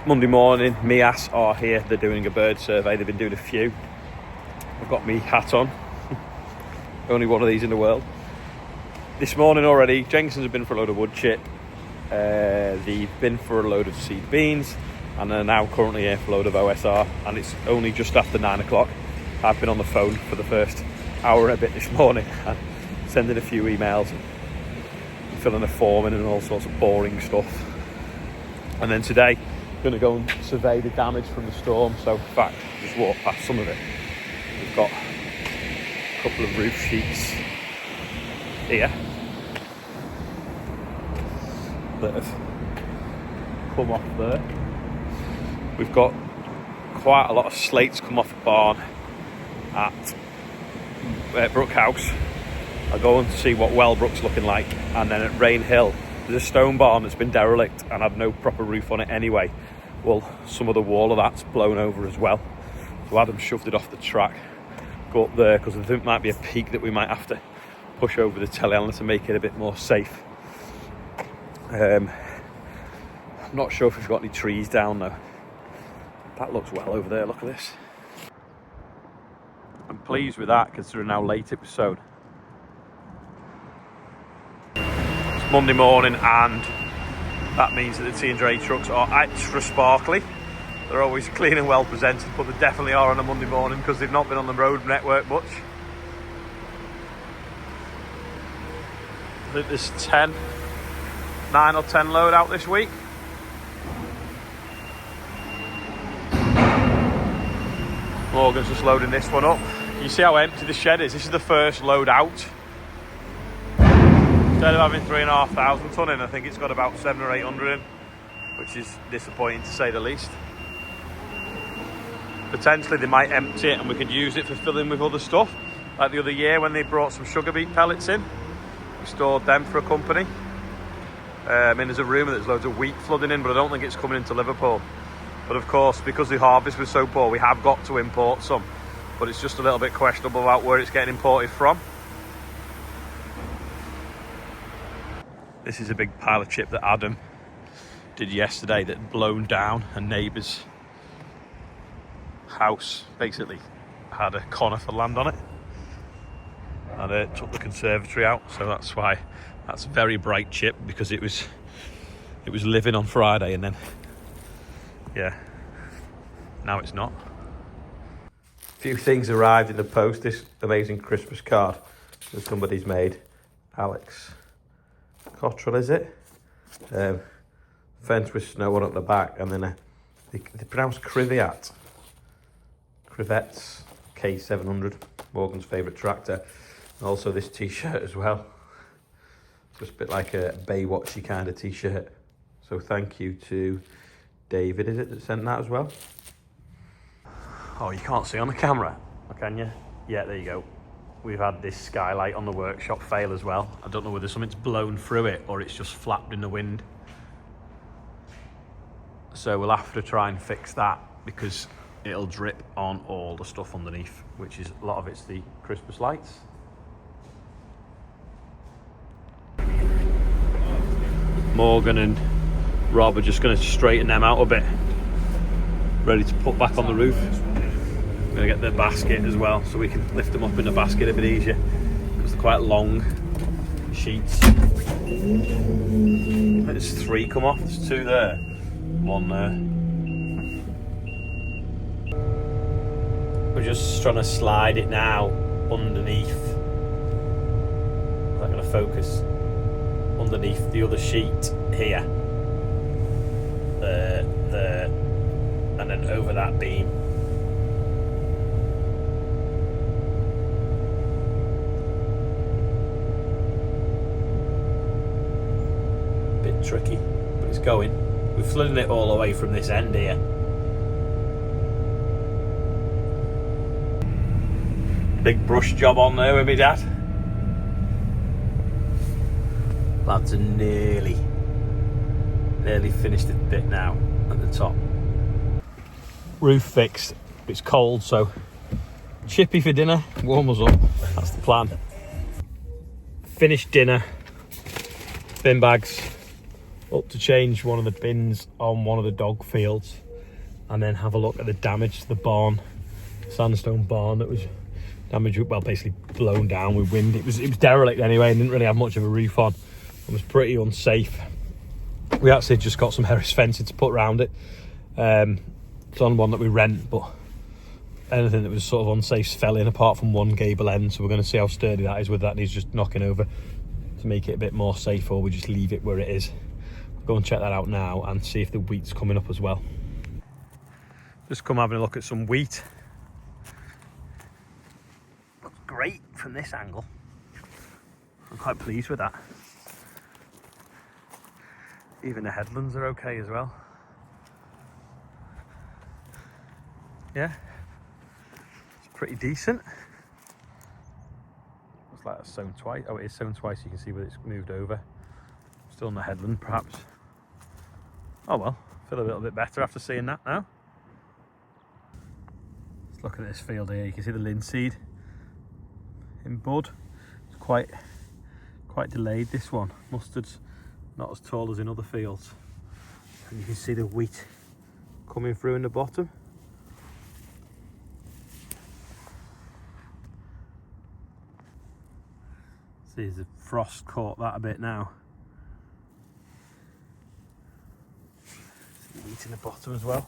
Monday morning, Mias are here. They're doing a bird survey. They've been doing a few. I've got me hat on. Only one of these in the world. This morning already, Jenkinsons have been for a load of wood chip. They've been for a load of seed beans, and they're now currently here for a load of OSR. And it's only just after 9 o'clock. I've been on the phone for the first hour and a bit this morning, and sending a few emails, and filling a form in and all sorts of boring stuff. And then today, going to go and survey the damage from the storm. So in fact, just walk past some of it. We've got a couple of roof sheets here that have come off there. We've got quite a lot of slates come off the barn at Brook House. I'll go and see what Wellbrook's looking like, and then at Rain Hill there's a stone barn that's been derelict and had no proper roof on it anyway. Well, some of the wall of that's blown over as well. So Adam shoved it off the track, go up there, because I think it might be a peak that we might have to push over the telehandler to make it a bit more safe. I'm not sure if we've got any trees down though. That looks well over there, look at this. I'm pleased with that considering how late it was sown. It's Monday morning and that means that the T&J trucks are extra sparkly. They're always clean and well presented, but they definitely are on a Monday morning because they've not been on the road network much. I think there's 9 or 10 load out this week. Morgan's just loading this one up. You see how empty the shed is? This is the first load out. Instead of having 3,500 tonne in, I think it's got about 700 or 800 in, which is disappointing to say the least. Potentially they might empty it and we could use it for filling with other stuff. Like the other year when they brought some sugar beet pellets in, we stored them for a company. I mean, there's a rumour there's loads of wheat flooding in, but I don't think it's coming into Liverpool. But of course, because the harvest was so poor, we have got to import some. But it's just a little bit questionable about where it's getting imported from. This is a big pile of chip that Adam did yesterday that had blown down a neighbour's house. Basically had a conifer land on it. And it took the conservatory out, so that's why that's very bright chip, because it was living on Friday and then, yeah, now it's not. A few things arrived in the post. This amazing Christmas card that somebody's made. Alex Cottrell, is it? Fence with snow on at the back, and then they pronounce Crivet. Crivet's K700, Morgan's favourite tractor. And also this t-shirt as well. Just a bit like a Baywatchy kind of t-shirt. So thank you to David, is it, that sent that as well? Oh, you can't see on the camera, can you? Yeah, there you go. We've had this skylight on the workshop fail as well. I don't know whether something's blown through it or it's just flapped in the wind. So we'll have to try and fix that because it'll drip on all the stuff underneath, which is a lot of it's the Christmas lights. Morgan and Rob are just going to straighten them out a bit, ready to put back on the roof. I'm going to get the basket as well so we can lift them up in the basket a bit easier because they're quite long sheets. There's 3 come off, there's 2 there, 1 there. We're just trying to slide it now underneath. Is that going to focus? Underneath the other sheet here. There, and then over that beam. Bit tricky, but it's going. We've flooded it all away from this end here. Big brush job on there with me dad. Lads are nearly finished the bit now at the top. Roof fixed. It's cold, so chippy for dinner, warm us up. That's the plan. Finished dinner, bin bags, up to change one of the bins on one of the dog fields and then have a look at the damage to the barn, sandstone barn that was damaged, well, basically blown down with wind. It was derelict anyway and didn't really have much of a roof on. It was pretty unsafe. We actually just got some Harris fencing to put around it. It's on one that we rent, but anything that was sort of unsafe fell in apart from one gable end, so we're going to see how sturdy that is with that. He's just knocking over to make it a bit more safe, or we just leave it where it is. We'll go and check that out now and see if the wheat's coming up as well. Just come having a look at some wheat. Looks great from this angle. I'm quite pleased with that. Even the headlands are okay as well. Yeah, it's pretty decent. Looks like it's sown twice. Oh, it is sown twice. You can see where it's moved over. Still in the headland, perhaps. Oh well, feel a little bit better after seeing that now. Let's look at this field here. You can see the linseed in bud. It's quite delayed, this one. Mustard's not as tall as in other fields. And you can see the wheat coming through in the bottom. See, the frost caught that a bit now. See the wheat in the bottom as well.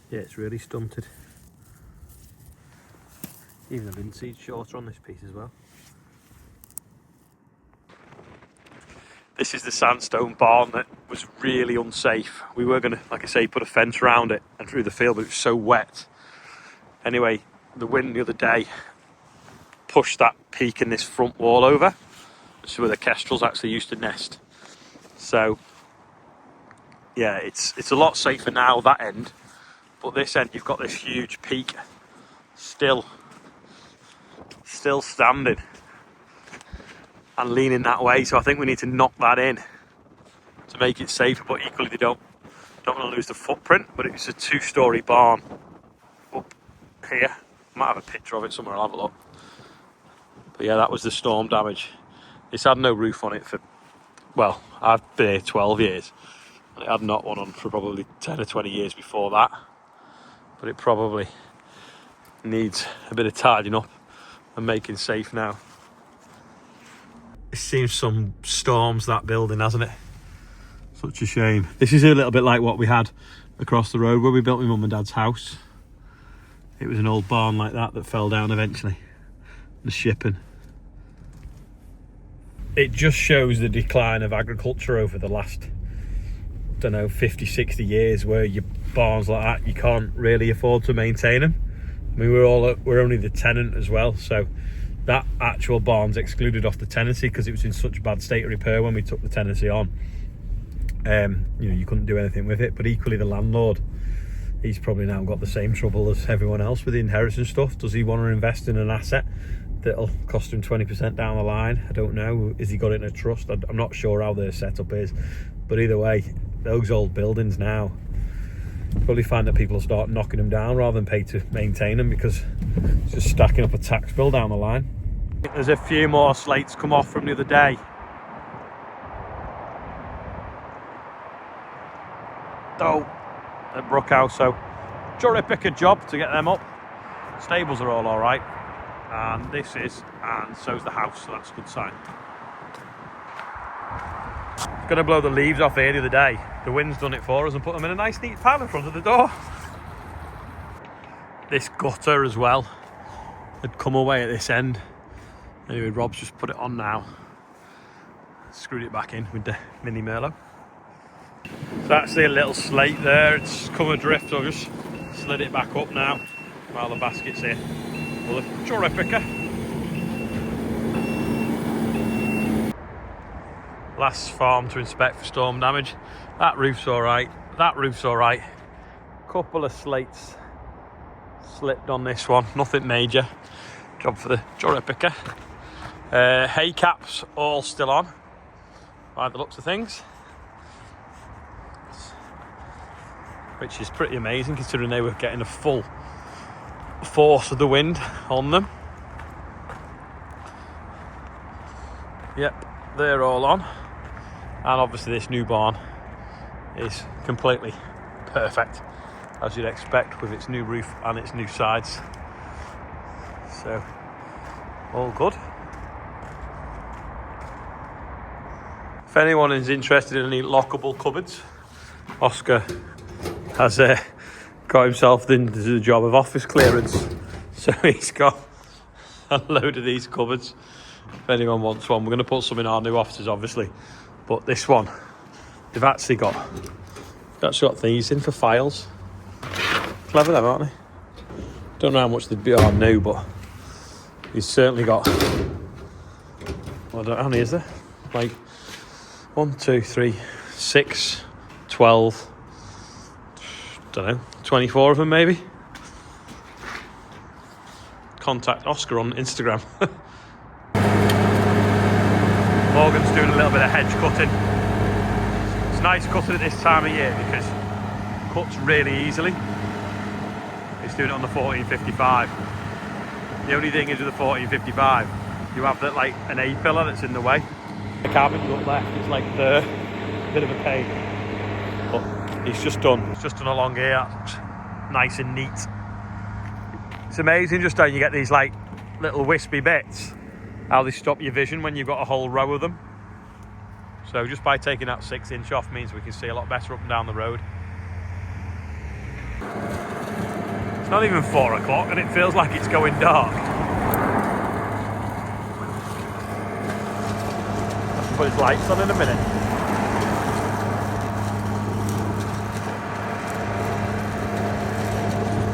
Yeah, it's really stunted. Even the linseed's shorter on this piece as well. This is the sandstone barn that was really unsafe. We were going to, like I say, put a fence around it and through the field, but it was so wet. Anyway, the wind the other day pushed that peak in this front wall over. This is where the kestrels actually used to nest. So, yeah, it's a lot safer now, that end. But this end, you've got this huge peak still standing and leaning that way, so I think we need to knock that in to make it safer, but equally they don't want to lose the footprint. But it's a 2-storey barn up here. Might have a picture of it somewhere, I'll have a look. But yeah, that was the storm damage. It's had no roof on it for, well, I've been here 12 years and it had not one on for probably 10 or 20 years before that. But it probably needs a bit of tidying up and making safe now. It seems some storms, that building, hasn't it? Such a shame. This is a little bit like what we had across the road where we built my mum and dad's house. It was an old barn like that fell down eventually. The shipping. It just shows the decline of agriculture over the last, I don't know, 50, 60 years, where your barns like that, you can't really afford to maintain them. I mean, we're only the tenant as well, so that actual barn's excluded off the tenancy because it was in such bad state of repair when we took the tenancy on. You know, you couldn't do anything with it, but equally the landlord, he's probably now got the same trouble as everyone else with the inheritance stuff. Does he want to invest in an asset that'll cost him 20% down the line? I don't know. Is he got it in a trust? I'm not sure how their setup is, but either way, those old buildings now, probably find that people will start knocking them down rather than pay to maintain them, because it's just stacking up a tax bill down the line. There's a few more slates come off from the other day. Oh, at Brook House, so terrific a job to get them up. Stables are all right, and this is, and so's the house, so that's a good sign. It's going to blow the leaves off here the other day. The wind's done it for us and put them in a nice neat pile in front of the door. This gutter as well had come away at this end. Anyway, Rob's just put it on now. Screwed it back in with the mini Merlot. So that's the little slate there. It's come adrift, so I've just slid it back up now while the basket's here. Well, a terrific. Last farm to inspect for storm damage. That roof's alright. That roof's alright. Couple of slates slipped on this one. Nothing major. Job for the Jurapica. Hay caps all still on by the looks of things, which is pretty amazing considering they were getting a full force of the wind on them. Yep, they're all on, and obviously this new barn is completely perfect, as you'd expect, with its new roof and its new sides. So all good. If anyone is interested in any lockable cupboards, Oscar has got himself into the job of office clearance, so he's got a load of these cupboards. If anyone wants one, we're going to put some in our new offices, obviously, but this one, they've actually got things in for files. Clever them, aren't they? Don't know how much they'd be on new, but he's certainly got, well, I don't know, how many is there? Like 1, 2, 3, 6, 12, don't know, 24 of them maybe. Contact Oscar on Instagram. Morgan's doing a little bit of hedge cutting. It's nice cutting at this time of year because it cuts really easily. He's doing it on the 1455. The only thing is with the 1455, you have that, like, an A-pillar that's in the way. The cabin up left is like there, a bit of a pain. But he's just done along here, nice and neat. It's amazing just how you get these like little wispy bits, how they stop your vision when you've got a whole row of them. So just by taking that 6-inch off means we can see a lot better up and down the road. It's not even 4 o'clock and it feels like it's going dark. I'll put his lights on in a minute.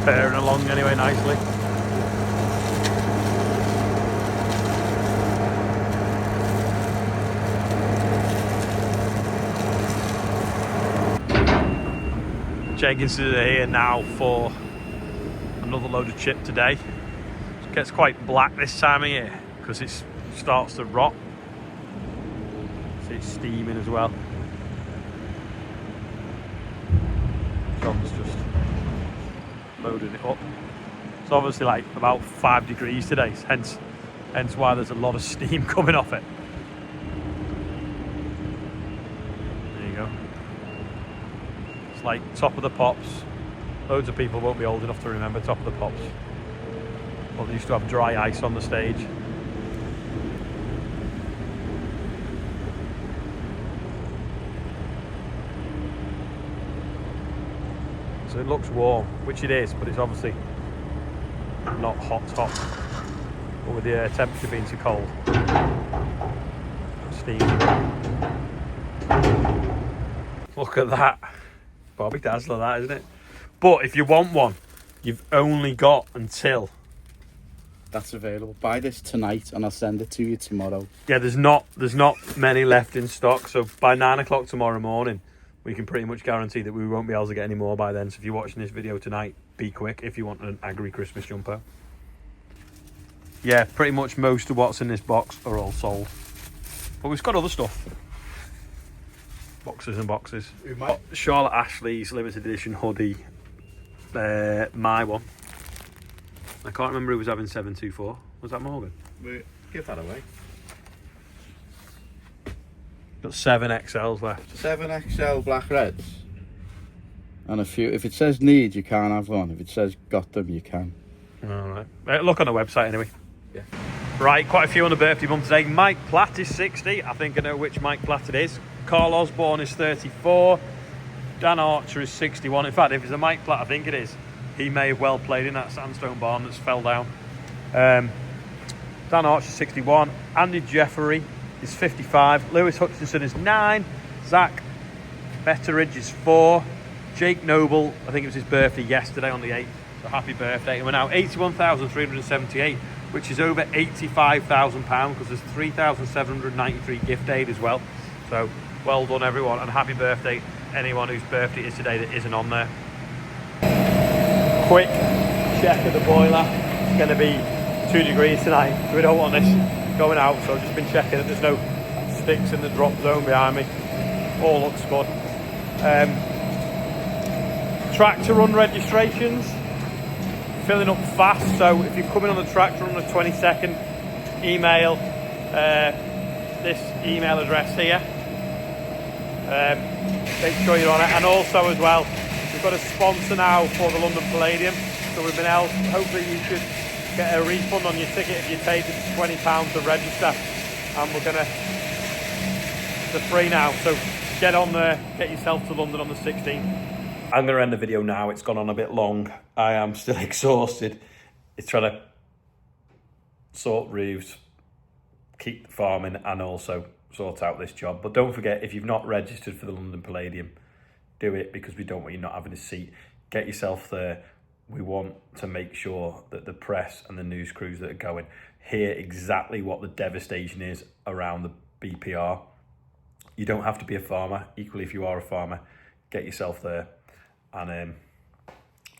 Pairing along anyway nicely. Jenkins is here now for another load of chip today. It gets quite black this time of year because it starts to rot. See, it's steaming as well. John's just loading it up. It's obviously like about 5 degrees today, hence why there's a lot of steam coming off it. There you go. It's like Top of the Pops. Loads of people won't be old enough to remember Top of the Pops. Well, they used to have dry ice on the stage. So it looks warm, which it is, but it's obviously not hot. But with the temperature being too cold, steam. Look at that. Bobby Dazzler, that, isn't it? But if you want one, you've only got until... That's available. Buy this tonight and I'll send it to you tomorrow. Yeah, there's not many left in stock, so by 9 o'clock tomorrow morning, we can pretty much guarantee that we won't be able to get any more by then. So if you're watching this video tonight, be quick if you want an Agri Christmas jumper. Yeah, pretty much most of what's in this box are all sold. But we've got other stuff. Boxes and boxes. Charlotte Ashley's limited edition hoodie. My one. I can't remember who was having 724. Was that Morgan? We'll give that away. Got 7 XLs left. 7 XL black reds. And a few. If it says need, you can't have one. If it says got them, you can. Alright. Look on the website anyway. Yeah. Right, quite a few on the birthday month today. Mike Platt is 60. I think I know which Mike Platt it is. Carl Osborne is 34. Dan Archer is 61. In fact, if it's a Mike Platt, I think it is. He may have well played in that sandstone barn that's fell down. Dan Archer is 61. Andy Jeffrey is 55. Lewis Hutchinson is 9. Zach Betteridge is 4. Jake Noble, I think it was his birthday yesterday on the 8th. So happy birthday. And we're now 81,378, which is over £85,000 because there's 3,793 gift aid as well. So well done everyone, and happy birthday anyone whose birthday is today that isn't on there. Quick check of the boiler. It's going to be 2 degrees tonight, so we don't want this going out, so I've just been checking that there's no sticks in the drop zone behind me. All looks good. Tractor run registrations filling up fast, so if you're coming on the tractor run on the 22nd, email this email address here. Make sure you're on it. And also as well, we've got a sponsor now for the London Palladium. So we've been able, hopefully you should get a refund on your ticket if you paid the £20 to register. And we're gonna, they're free now. So get on there, get yourself to London on the 16th. I'm gonna end the video now. It's gone on a bit long. I am still exhausted. It's trying to sort roofs, keep farming, and also sort out this job. But don't forget, if you've not registered for the London Palladium, do it, because we don't want you not having a seat. Get yourself there. We want to make sure that the press and the news crews that are going hear exactly what the devastation is around the BPR. You don't have to be a farmer. Equally, if you are a farmer, get yourself there, and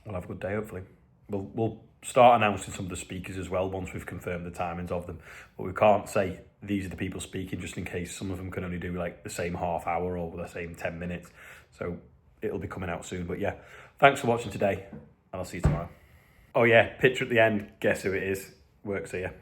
we'll have a good day, hopefully. We'll start announcing some of the speakers as well once we've confirmed the timings of them. But we can't say these are the people speaking, just in case some of them can only do like the same half hour or the same 10 minutes. So it'll be coming out soon. But yeah, thanks for watching today, and I'll see you tomorrow. Oh yeah, picture at the end. Guess who it is? Works here.